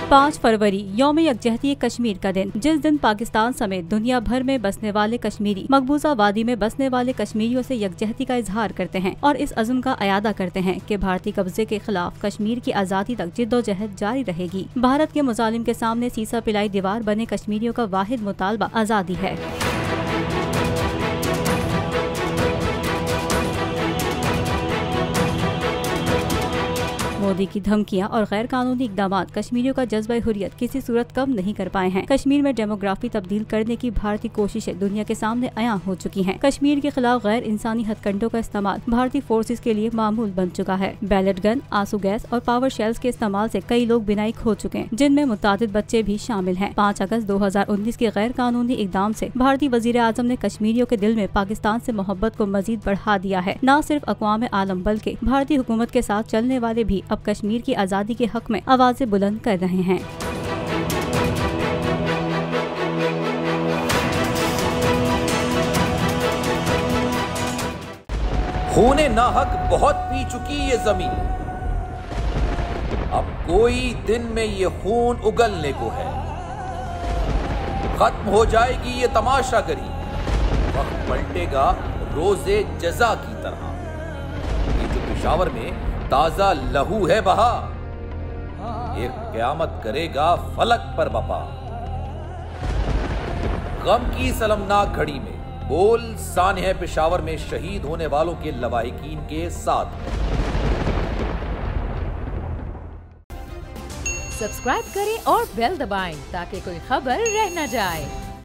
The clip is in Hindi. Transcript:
5 फरवरी यौम यकजहती कश्मीर का दिन, जिस दिन पाकिस्तान समेत दुनिया भर में बसने वाले कश्मीरी मकबूजा वादी में बसने वाले कश्मीरियों से यकजहती का इजहार करते हैं और इस अज़्म का अयादा करते हैं कि भारतीय कब्जे के खिलाफ कश्मीर की आज़ादी तक जिद्दोजहद जारी रहेगी। भारत के मुजालिम के सामने सीसा पिलाई दीवार बने कश्मीरियों का वाहिद मुतालबा आज़ादी है। मोदी की धमकियां और गैर कानूनी इकदाम कश्मीरियों का जज्बा हुर्रियत किसी सूरत कम नहीं कर पाए हैं। कश्मीर में डेमोग्राफी तब्दील करने की भारतीय कोशिशें दुनिया के सामने अया हो चुकी हैं। कश्मीर के खिलाफ गैर इंसानी हथकंडों का इस्तेमाल भारतीय फोर्सेज के लिए मामूल बन चुका है। बैलेट गन, आंसू गैस और पावर शेल्स के इस्तेमाल से कई लोग बिनाई खो चुके हैं, जिनमें मुतादिद बच्चे भी शामिल हैं। 5 अगस्त 2019 के गैर कानूनी इकदाम से भारतीय वजीर आजम ने कश्मीरियों के दिल में पाकिस्तान से मोहब्बत को मजीद बढ़ा दिया है। न सिर्फ अक़वाम आलम बल्कि भारतीय हुकूमत के साथ चलने वाले भी अब कश्मीर की आज़ादी के हक में आवाज़ें बुलंद कर रहे हैं। खूने नाहक बहुत पी चुकी ये जमीन, अब कोई दिन में ये खून उगलने को है। खत्म हो जाएगी ये तमाशागरी, वक्त पलटेगा रोजे जजा की तरह। ये जो पेशावर में ताजा लहू है बहा, एक क़यामत करेगा फलक पर बपा। गम की सलमनाक घड़ी में बोल सानह पेशावर में शहीद होने वालों के लवाहिकीन के साथ है। सब्सक्राइब करें और बेल दबाएं ताकि कोई खबर रह न जाए।